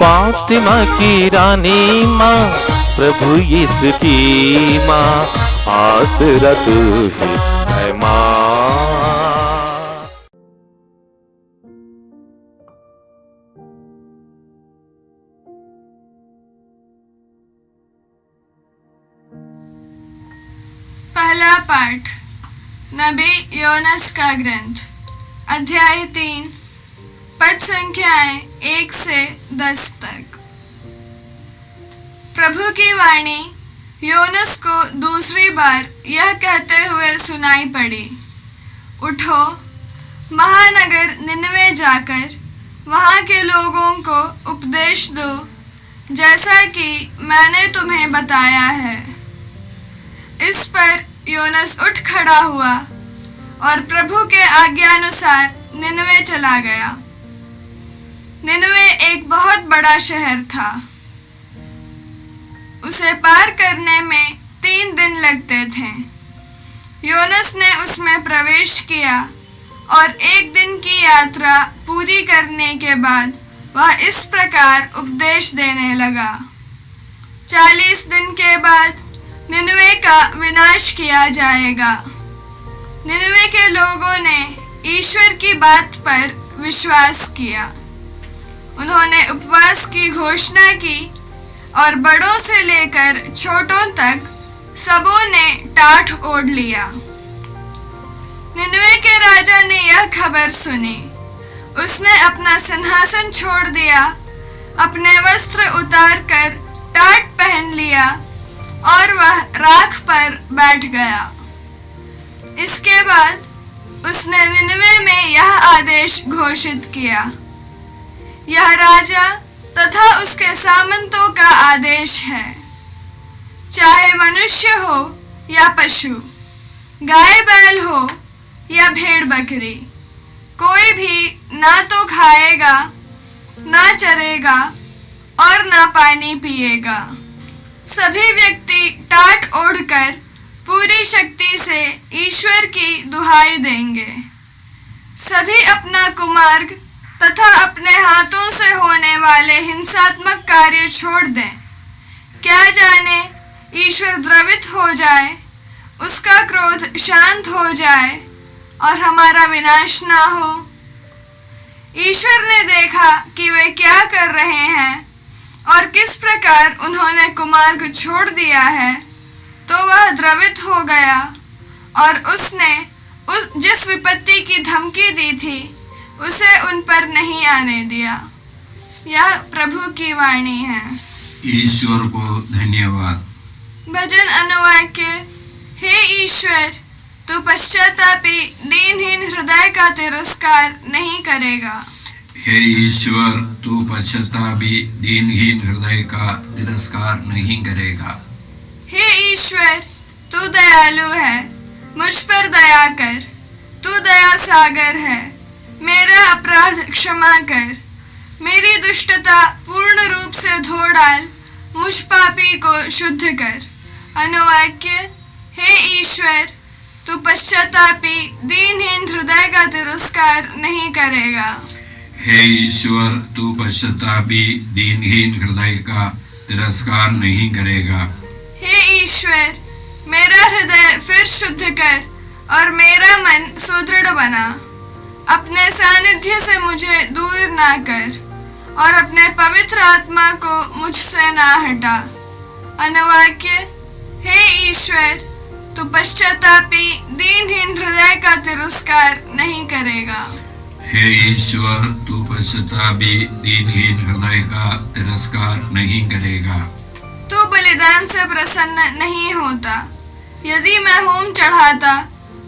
फातिमा की रानी माँ, प्रभु यीशु की माँ, आसरा तू ही है माँ। पहला पाठ नबी योनस का ग्रंथ, अध्याय 3, पद संख्याएं 1 से 10 तक। प्रभु की वाणी योनस को दूसरी बार यह कहते हुए सुनाई पड़ी, उठो, महानगर निनवे जाकर वहां के लोगों को उपदेश दो, जैसा कि मैंने तुम्हें बताया है। इस पर योनस उठ खड़ा हुआ और प्रभु के आज्ञानुसार निनवे चला गया। निनवे एक बहुत बड़ा शहर था। उसे पार करने में 3 दिन लगते थे। योनस ने उसमें प्रवेश किया और 1 दिन की यात्रा पूरी करने के बाद वह इस प्रकार उपदेश देने लगा। 40 दिन के बाद निनवे का विनाश किया जाएगा। निनवे के लोगों ने ईश्वर की बात पर विश्वास किया। उन्होंने उपवास की घोषणा की और बड़ों से लेकर छोटों तक सबों ने टाट ओढ़ लिया। निनवे के राजा ने यह खबर सुनी। उसने अपना सिंहासन छोड़ दिया, अपने वस्त्र उतारकर टाट पहन लिया और वह राख पर बैठ गया। इसके बाद उसने निनवे में यह आदेश घोषित किया, यह राजा तथा उसके सामंतों का आदेश है, चाहे मनुष्य हो या पशु, गाय बैल हो या भेड़ बकरी, कोई भी ना तो खाएगा, ना चरेगा और ना पानी पिएगा। सभी व्यक्ति टाट ओढ़कर पूरी शक्ति से ईश्वर की दुहाई देंगे। सभी अपना कुमार्ग तथा अपने हाथों से होने वाले हिंसात्मक कार्य छोड़ दें। क्या जाने ईश्वर द्रवित हो जाए, उसका क्रोध शांत हो जाए और हमारा विनाश ना हो। ईश्वर ने देखा कि वे क्या कर रहे हैं और किस प्रकार उन्होंने कुमार्ग छोड़ दिया है, तो वह द्रवित हो गया और उसने जिस विपत्ति की धमकी दी थी उसे उन पर नहीं आने दिया। यह प्रभु की वाणी है। ईश्वर को धन्यवाद। भजन अनुवाक्य। हे ईश्वर, तू पश्चातापी दीनहीन हृदय का तिरस्कार नहीं करेगा। हे ईश्वर, तू पश्चातापी दीनहीन हृदय का तिरस्कार नहीं करेगा। हे ईश्वर, तू दयालु है, मुझ पर दया कर। तू दया सागर है, मेरा अपराध क्षमा कर। मेरी दुष्टता पूर्ण रूप से धो डाल, मुझ पापी को शुद्ध कर। अनुवाक्य। हे ईश्वर, तू पश्चातापी दीनहीन हृदय का तिरस्कार नहीं करेगा। हे ईश्वर, तू पश्चातापी दीनहीन हृदय का तिरस्कार नहीं करेगा। हे ईश्वर, मेरा हृदय फिर शुद्ध कर और मेरा मन सुदृढ़ बना। अपने सानिध्य से मुझे दूर ना कर और अपने पवित्र आत्मा को मुझसे ना हटा। अनुवाक्य। हे ईश्वर, तू पश्चातापी दीनहीन हृदय का तिरस्कार नहीं करेगा। हे ईश्वर, तू पश्चातापी दीनहीन हृदय का तिरस्कार नहीं करेगा। तू बलिदान से प्रसन्न नहीं होता। यदि मैं होम चढ़ाता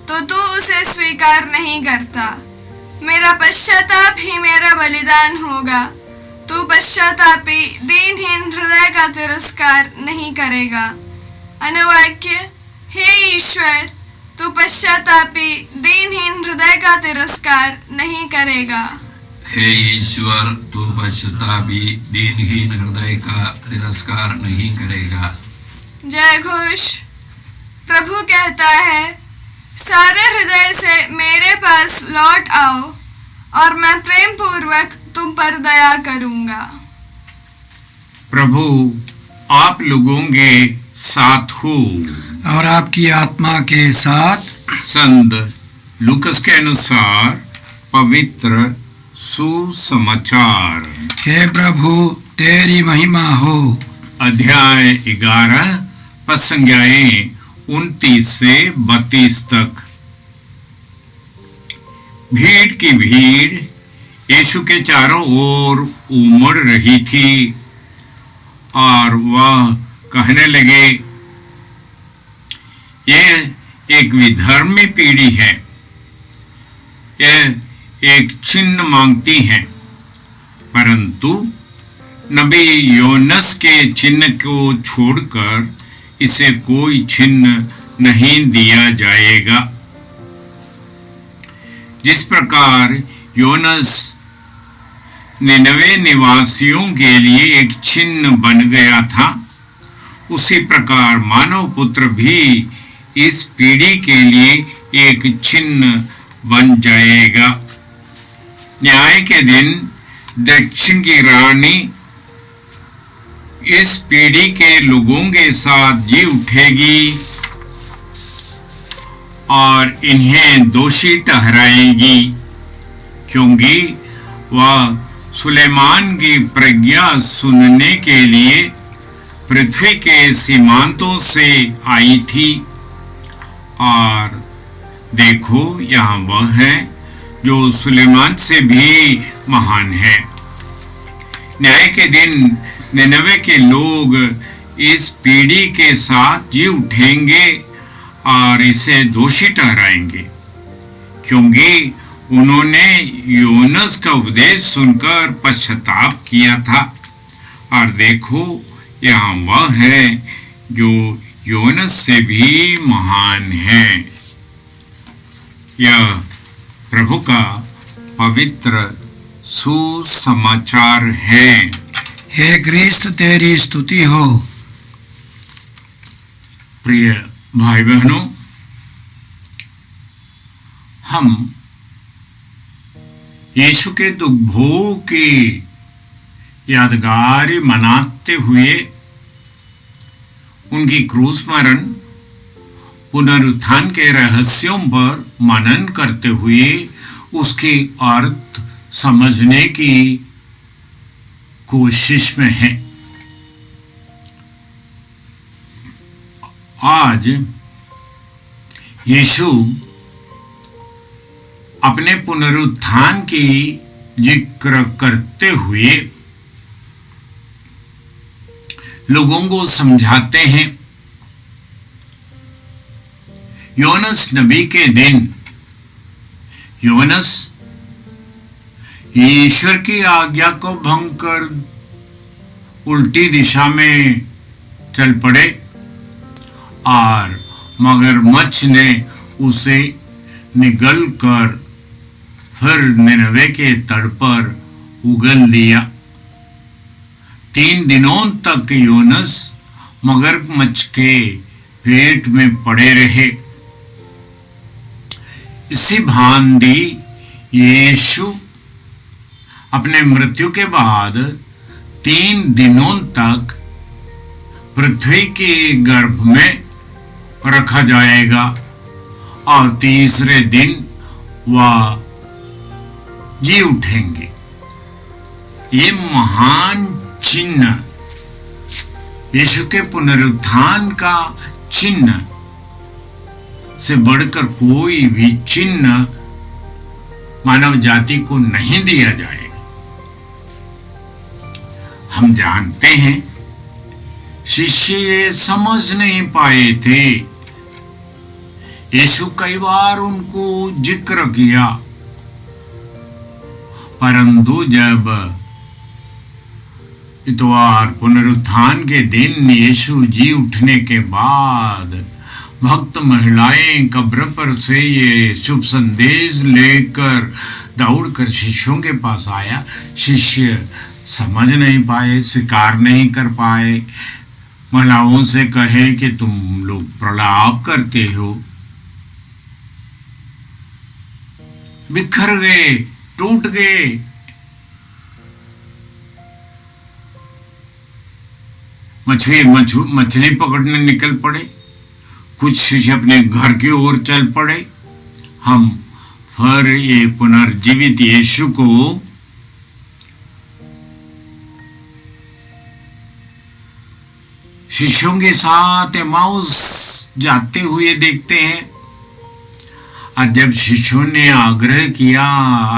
तो तू उसे स्वीकार नहीं करता। मेरा पश्चाताप ही मेरा बलिदान होगा। तू पश्चातापी दीनहीन हृदय का तिरस्कार नहीं करेगा। अनुवाक्य। हे ईश्वर, तू पश्चातापी दीनहीन हृदय का तिरस्कार नहीं करेगा। हे ईश्वर, तू पश्चातापी दीनहीन हृदय का तिरस्कार नहीं करेगा। जय घोष। प्रभु कहता है, सारे हृदय से मेरे पास लौट आओ और मैं प्रेम पूर्वक तुम पर दया करूंगा। प्रभु आप लोगों के साथ हो और आपकी आत्मा के साथ। संत लूकस के अनुसार पवित्र सुसमाचार। हे प्रभु तेरी महिमा हो। अध्याय 11 पद संज्ञाएं 29 से 32 तक। भीड़ की भीड़ यीशु के चारों ओर उमड़ रही थी और वह कहने लगे, यह एक विधर्मी पीढ़ी है, यह एक चिन्ह मांगती है, परंतु नबी योनस के चिन्ह को छोड़कर इसे कोई चिन्ह नहीं दिया जाएगा। जिस प्रकार योनस निनवे निवासियों के लिए एक चिन्ह बन गया था, उसी प्रकार मानव पुत्र भी इस पीढ़ी के लिए एक चिन्ह बन जाएगा। न्याय के दिन दक्षिण की रानी इस पीढ़ी के लोगों के साथ जी उठेगी और इन्हें दोषी ठहराएगी, क्योंकि वह सुलेमान की प्रज्ञा सुनने के लिए पृथ्वी के सीमांतों से आई थी। और देखो यहाँ वह है जो सुलेमान से भी महान है। न्याय के दिन निनवे के लोग इस पीढ़ी के साथ जी उठेंगे और इसे दोषी ठहराएंगे, क्योंकि उन्होंने योनस का उपदेश सुनकर पश्चाताप किया था। और देखो यहाँ वह है जो योनस से भी महान है। यह प्रभु का पवित्र सुसमाचार है। हे क्रिस्त तेरी स्तुति हो। प्रिय भाई बहनों, हम यीशु के दुख भोग की यादगार मनाते हुए उनकी क्रूस मरण पुनरुत्थान के रहस्यों पर मनन करते हुए उसके अर्थ समझने की कोशिश में है। आज यीशु अपने पुनरुत्थान की जिक्र करते हुए लोगों को समझाते हैं। योनस नबी के दिन योनस ईश्वर की आज्ञा को भंग कर उल्टी दिशा में चल पड़े और मगरमच्छ ने उसे निगल कर फिर निनवे के तट पर उगल दिया। 3 दिनों तक योनस मगरमच्छ के पेट में पड़े रहे। इसी भांति यीशु अपने मृत्यु के बाद 3 दिनों तक पृथ्वी के गर्भ में रखा जाएगा और तीसरे दिन वह जी उठेंगे। ये महान चिन्ह, यीशु के पुनरुत्थान का चिन्ह से बढ़कर कोई भी चिन्ह मानव जाति को नहीं दिया जाएगा। हम जानते हैं शिष्य ये समझ नहीं पाए थे। यीशु कई बार उनको जिक्र किया, परंतु जब इतवार पुनरुत्थान के दिन यीशु जी उठने के बाद भक्त महिलाएं कब्र पर से ये शुभ संदेश लेकर दौड़कर शिष्यों के पास आया। शिष्य समझ नहीं पाए, स्वीकार नहीं कर पाए। महिलाओं से कहे कि तुम लोग प्रलाप करते हो। बिखर गए, टूट गए। मछली पकड़ने निकल पड़े, कुछ शिष्य अपने घर की ओर चल पड़े। हम फिर ये पुनर्जीवित यीशु को शिष्यों के साथ एमाउस जाते हुए देखते हैं। और जब शिष्यों ने आग्रह किया,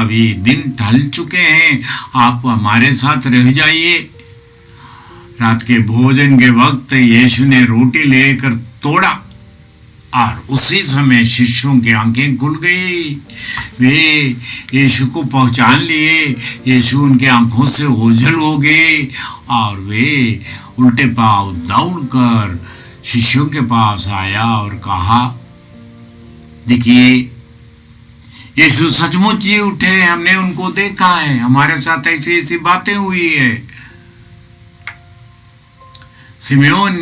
अभी दिन ढल चुके हैं, आप हमारे साथ रह जाइए। रात के भोजन के वक्त यीशु ने रोटी लेकर तोड़ा और उसी समय शिष्यों की आंखें खुल गई। वे यीशु को पहचान लिए। यीशु उनके आंखों से ओझल हो गए और वे उल्टे पांव दौड़कर शिष्यों के पास आया और कहा, देखिए यीशु सचमुच जी उठे, हमने उनको देखा है, हमारे साथ ऐसी ऐसी बातें हुई है। सिमोन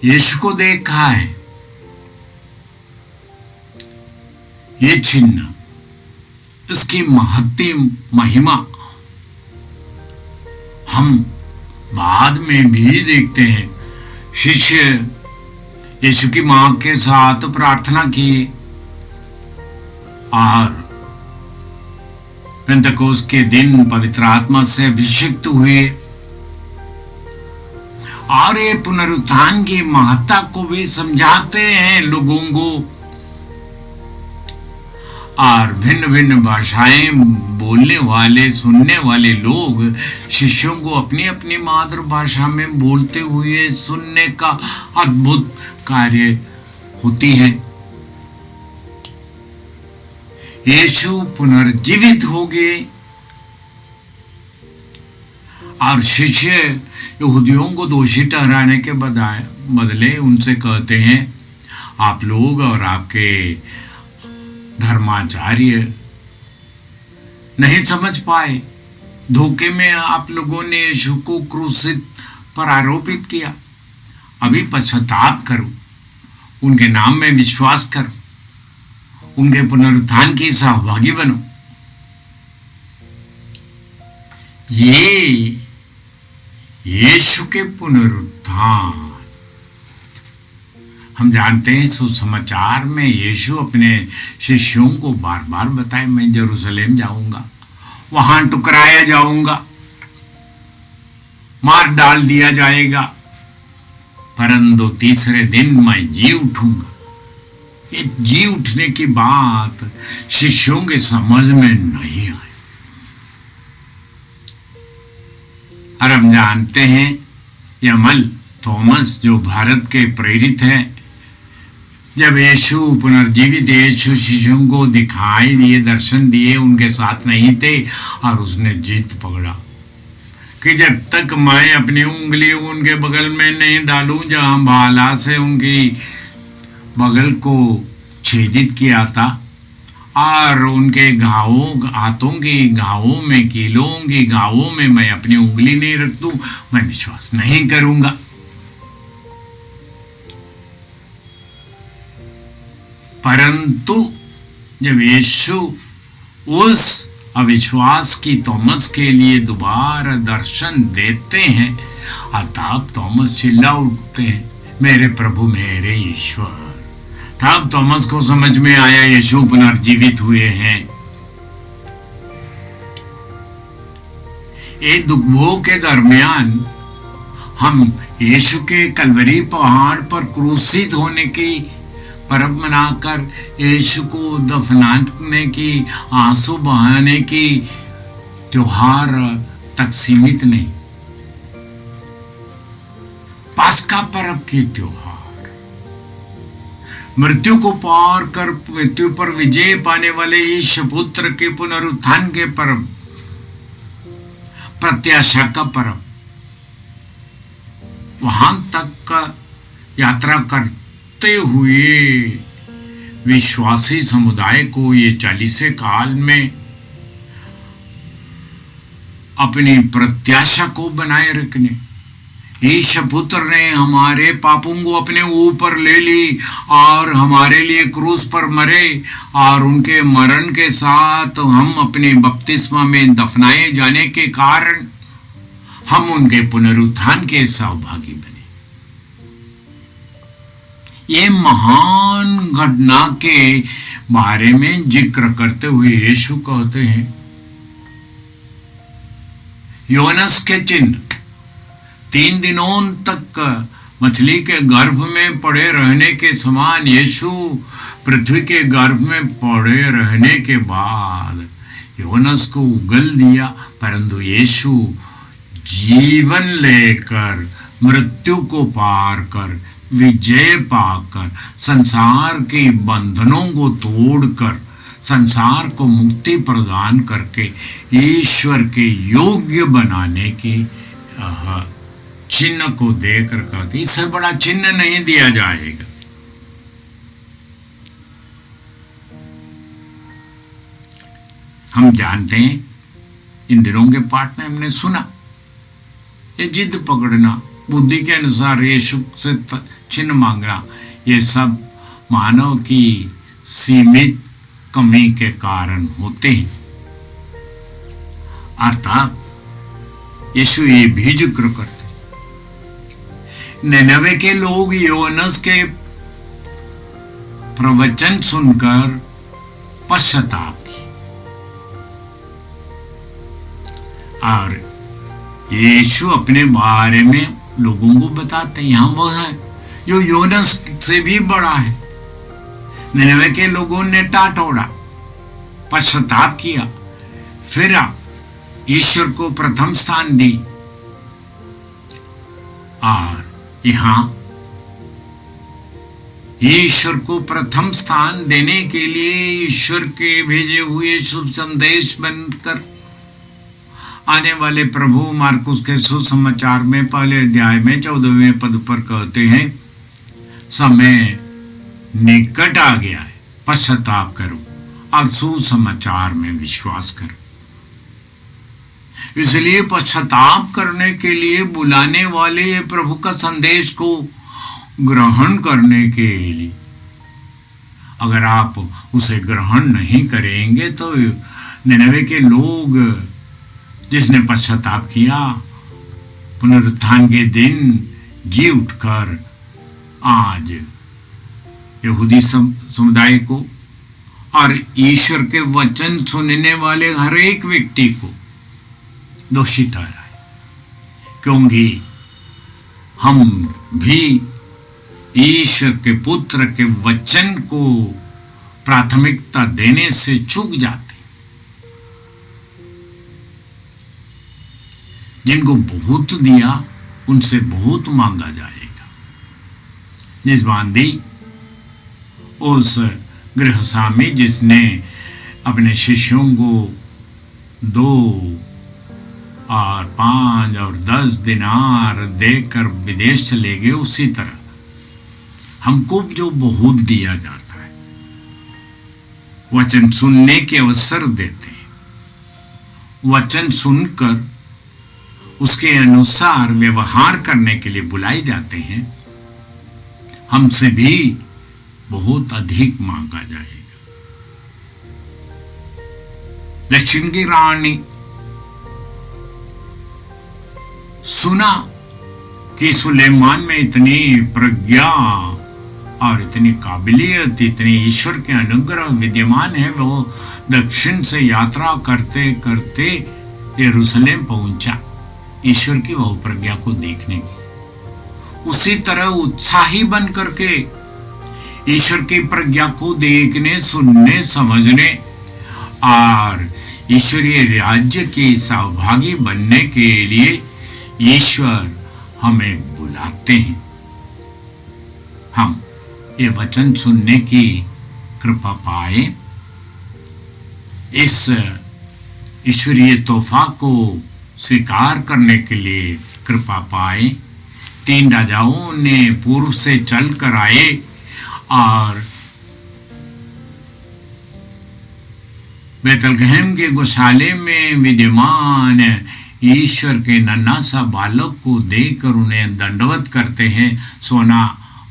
यीशु को देखा है। ये चिन्ह, इसकी महत्व महिमा हम बाद में भी देखते हैं। शिष्य यीशु की मां के साथ प्रार्थना की और पेंतकोस्त के दिन पवित्र आत्मा से अभिषिक्त हुए और ये पुनरुत्थान की महत्ता को भी समझाते हैं लोगों को। और भिन्न भिन्न भाषाएं बोलने वाले, सुनने वाले लोग शिष्यों को अपनी अपनी मातृभाषा में बोलते हुए सुनने का अद्भुत कार्य होती है। यीशु पुनर्जीवित हो गए और शिष्य यहूदियों को दोषी ठहराने के बदले उनसे कहते हैं, आप लोग और आपके धर्माचार्य नहीं समझ पाए, धोखे में आप लोगों ने यीशु को क्रूसित पर आरोपित किया। अभी पश्चाताप करो, उनके नाम में विश्वास करो, उनके पुनरुत्थान की सहभागी बनो। ये यीशु के पुनरुत्थान हम जानते हैं। सुसमाचार में यीशु अपने शिष्यों को बार बार बताए, मैं यरूशलेम जाऊंगा, वहां टुकराया जाऊंगा, मार डाल दिया जाएगा, परंतु तीसरे दिन मैं जी उठूंगा। ये जी उठने की बात शिष्यों के समझ में नहीं आई। और हम जानते हैं यमल थॉमस जो भारत के प्रेरित हैं, जब यीशु पुनर्जीवित यीशु शिष्यों को दिखाई दिए, दर्शन दिए, उनके साथ नहीं थे और उसने जीत पकड़ा कि जब तक मैं अपनी उंगली उनके बगल में नहीं डालूं, जहां भाला से उनकी बगल को छेदित किया था और उनके घावों, हाथों की घावों में, कीलों की घावों में मैं अपनी उंगली नहीं रख दूं, मैं विश्वास नहीं करूंगा। परंतु जब यीशु उस अविश्वास की थॉमस के लिए दोबारा दर्शन देते हैं, तब थॉमस चिल्ला उठते हैं, मेरे प्रभु, मेरे ईश्वर। तब थॉमस को समझ में आया यीशु पुनर्जीवित हुए हैं। एक दुख भोग के दरमियान हम यीशु के कलवरी पहाड़ पर क्रूसित होने की पर्व मनाकर यीशु को दफनाने की, आंसू बहाने की त्योहार तक सीमित नहीं, पास्का पर्व की त्योहार, मृत्यु को पार कर मृत्यु पर विजय पाने वाले ईश पुत्र के पुनरुत्थान के पर्व, प्रत्याशा का पर्व, वहां तक का यात्रा करते हुए विश्वासी समुदाय को ये 40 काल में अपनी प्रत्याशा को बनाए रखने, ईश पुत्र ने हमारे पापों को अपने ऊपर ले ली और हमारे लिए क्रूस पर मरे, और उनके मरण के साथ हम अपने बपतिस्मा में दफनाए जाने के कारण हम उनके पुनरुत्थान के सहभागी बने। ये महान घटना के बारे में जिक्र करते हुए यीशु कहते हैं, योनस के चिन्ह 3 दिनों तक मछली के गर्भ में पड़े रहने के समान यीशु पृथ्वी के गर्भ में पड़े रहने के बाद योनस को उगल दिया, परंतु यीशु जीवन लेकर मृत्यु को पार कर विजय पाकर संसार के बंधनों को तोड़कर संसार को मुक्ति प्रदान करके ईश्वर के योग्य बनाने के चिन्ह को देकर कहते, इससे बड़ा चिन्ह नहीं दिया जाएगा। हम जानते हैं, इन दिनों के पाठ में हमने सुना, ये जिद पकड़ना, बुद्धि के अनुसार यीशु से चिन्ह मांगना, ये सब मानव की सीमित कमी के कारण होते हैं। अर्थात यीशु ये भी जिक्र करते, निनवे के लोग योनस के प्रवचन सुनकर पश्चाताप की और यीशु अपने बारे में लोगों को बताते, यहां वह है जो योनस से भी बड़ा है। निनवे के लोगों ने टाटोड़ा, पश्चाताप किया, फिर ईश्वर को प्रथम स्थान दी और यहां ईश्वर को प्रथम स्थान देने के लिए ईश्वर के भेजे हुए शुभ संदेश बनकर आने वाले प्रभु मार्कुस के सुसमाचार में पहले अध्याय में 14वें पद पर कहते हैं, समय निकट आ गया है, पश्चाताप करो और सुसमाचार में विश्वास करो। इसलिए पश्चाताप करने के लिए बुलाने वाले प्रभु का संदेश को ग्रहण करने के लिए, अगर आप उसे ग्रहण नहीं करेंगे तो निनवे के लोग जिसने पश्चाताप किया, पुनरुत्थान के दिन जी उठकर आज यहूदी समुदाय को और ईश्वर के वचन सुनने वाले हर एक व्यक्ति को दोषी ठहराए, क्योंकि हम भी ईश्वर के पुत्र के वचन को प्राथमिकता देने से चूक जाते। जिनको बहुत दिया उनसे बहुत मांगा जाएगा। निस्बांदी उस गृहस्वामी जिसने अपने शिष्यों को 2 और 5 और 10 दिनार देकर विदेश चले गए, उसी तरह हमको जो बहुत दिया जाता है, वचन सुनने के अवसर देते हैं, वचन सुनकर उसके अनुसार व्यवहार करने के लिए बुलाए जाते हैं, हमसे भी बहुत अधिक मांगा जाएगा। दक्षिण की रानी सुना कि सुलेमान में इतनी प्रज्ञा और इतनी काबिलियत, इतनी ईश्वर के अनुग्रह विद्यमान है। वो दक्षिण से यात्रा करते करते यरूशलेम पहुंचा ईश्वर की वह प्रज्ञा को देखने की। उसी तरह उत्साही बन करके ईश्वर की प्रज्ञा को देखने, सुनने, समझने और ईश्वरीय राज्य के सहभागी बनने के लिए ईश्वर हमें बुलाते हैं। हम ये वचन सुनने की कृपा पाए, इस ईश्वरीय तोहफा को स्वीकार करने के लिए कृपा पाए। 3 राजाओं ने पूर्व से चल कर आए और बेतलगहम के गौशाले में विद्यमान ईश्वर के नन्हा सा बालक को देखकर उन्हें दंडवत करते हैं। सोना,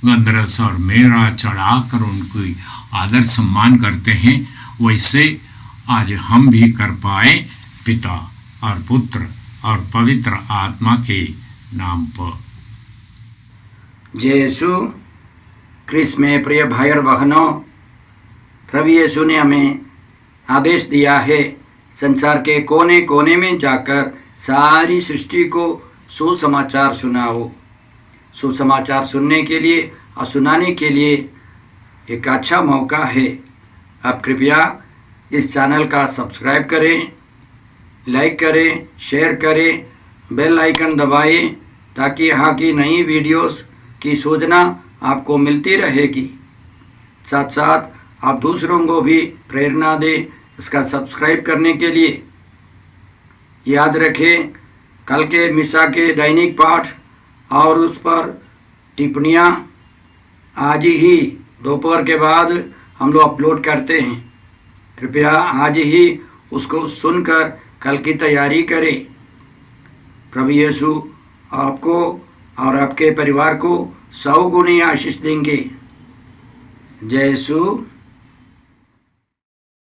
गंधरस और मेरा चढ़ाकर उनकी आदर सम्मान करते हैं। वैसे आज हम भी कर पाए पिता और पुत्र और पवित्र आत्मा के नाम पर। यीशु क्रिस में प्रिय भाई और बहनों, प्रभु यीशु ने हमें आदेश दिया है संसार के कोने कोने में जाकर सारी सृष्टि को सुसमाचार सुनाओ। सुसमाचार सुनने के लिए और सुनाने के लिए एक अच्छा मौका है। आप कृपया इस चैनल का सब्सक्राइब करें, लाइक करें, शेयर करें, बेल आइकन दबाएं ताकि यहाँ की नई वीडियोस की सूचना आपको मिलती रहेगी। साथ साथ आप दूसरों को भी प्रेरणा दें इसका सब्सक्राइब करने के लिए। याद रखें, कल के मिसा के दैनिक पाठ और उस पर टिप्पणियाँ आज ही दोपहर के बाद हम लोग अपलोड करते हैं। कृपया आज ही उसको सुनकर कल की तैयारी करें। प्रभु यीशु आपको और आपके परिवार को 100 गुनी आशीष देंगे। जय यीशु।